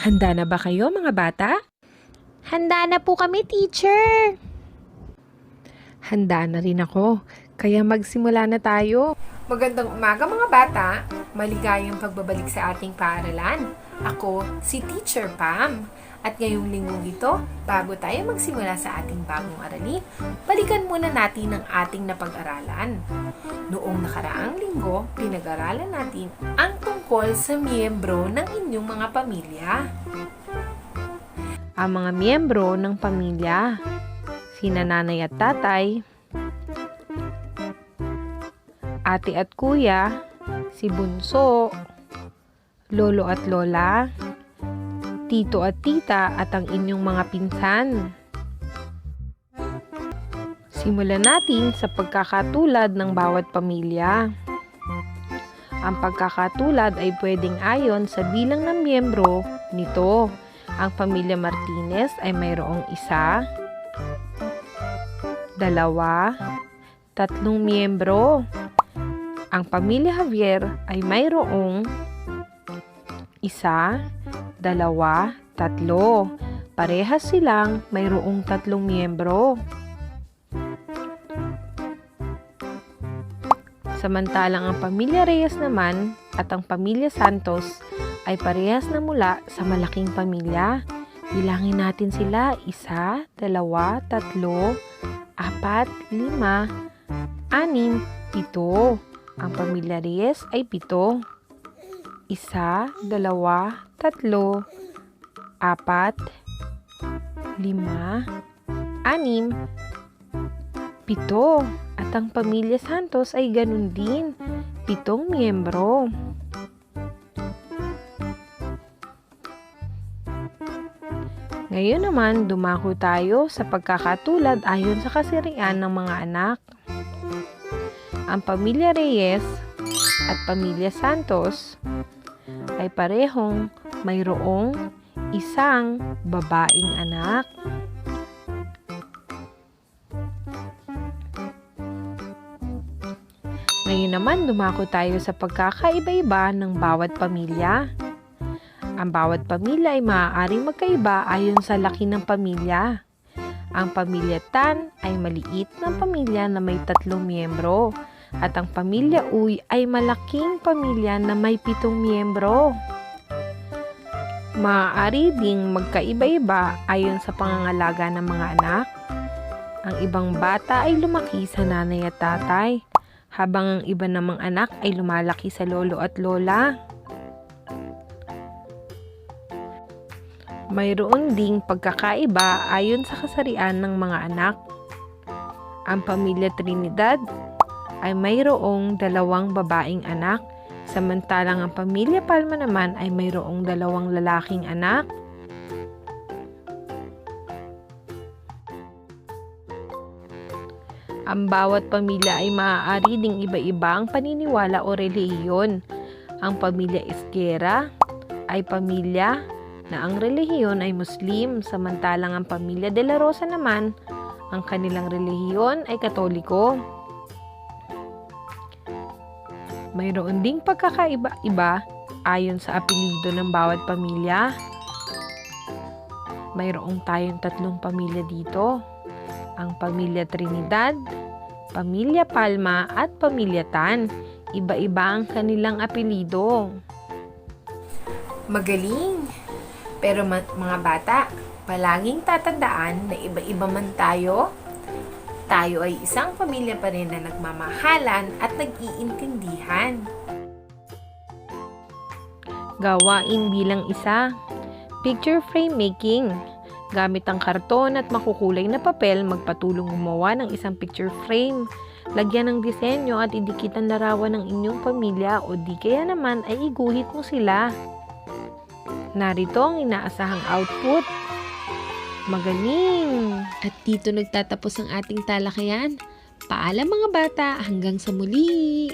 Handa na ba kayo mga bata? Handa na po kami, teacher. Handa na rin ako, kaya magsimula na tayo. Magandang umaga mga bata, maligayang pagbabalik sa ating paaralan. Ako si Teacher Pam. At ngayong linggong ito, bago tayo magsimula sa ating bagong aralin, balikan muna natin ang ating napag-aralan. Noong nakaraang linggo, pinag-aralan natin ang tungkol sa miyembro ng inyong mga pamilya. Ang mga miyembro ng pamilya, sina nanay at tatay, ate at kuya, si bunso, lolo at lola, tito at tita at ang inyong mga pinsan. Simulan natin sa pagkakatulad ng bawat pamilya. Ang pagkakatulad ay pwedeng ayon sa bilang ng miyembro nito. Ang pamilya Martinez ay mayroong 1, 2, 3 miyembro. Ang pamilya Javier ay mayroong 1, 2, 3. Parehas silang mayroong 3 miyembro. Samantalang ang pamilya Reyes naman at ang pamilya Santos ay parehas na mula sa malaking pamilya. Bilangin natin sila 1, 2, 3, 4, 5, 6, 7. Ang pamilya Reyes ay 7. 1, 2, 3, 4, 5, 6, 7. At ang pamilya Santos ay ganun din, 7 miyembro. Ngayon naman, dumako tayo sa pagkakatulad ayon sa kasarian ng mga anak. Ang pamilya Reyes at pamilya Santos ay parehong mayroong 1 babaeng anak. Ngayon naman, dumako tayo sa pagkakaiba-iba ng bawat pamilya. Ang bawat pamilya ay maaaring magkaiba ayon sa laki ng pamilya. Ang pamilya Tan ay maliit na pamilya na may 3 miyembro. At ang pamilya Uy ay malaking pamilya na may 7 miyembro. Maaari ding magkaiba-iba ayon sa pangangalaga ng mga anak. Ang ibang bata ay lumaki sa nanay at tatay, habang ang iba namang anak ay lumalaki sa lolo at lola. Mayroon ding pagkakaiba ayon sa kasarian ng mga anak. Ang pamilya Trinidad ay mayroong 2 babaeng anak, samantalang ang pamilya Palma naman ay mayroong 2 lalaking anak. Ang bawat pamilya ay maaari ding iba-iba ang paniniwala o relihiyon. Ang pamilya Esguera ay pamilya na ang relihiyon ay Muslim, samantalang ang pamilya De La Rosa naman, ang kanilang relihiyon ay Katoliko. Mayroon ding pagkakaiba-iba ayon sa apelyido ng bawat pamilya. Mayroong tayong 3 pamilya dito. Ang pamilya Trinidad, pamilya Palma at pamilya Tan. Iba-iba ang kanilang apelyido. Magaling! Pero mga bata, palaging tatandaan na iba-iba man tayo, tayo ay isang pamilya pa rin na nagmamahalan at nag-iintindihan. Gawain bilang 1. Picture frame making. Gamit ang karton at makukulay na papel, magpatulong gumawa ng isang picture frame. Lagyan ng disenyo at idikit ang larawan ng inyong pamilya o di kaya naman ay iguhit mo sila. Narito ang inaasahang output. Magaling! At dito nagtatapos ang ating talakayan. Paalam mga bata, hanggang sa muli!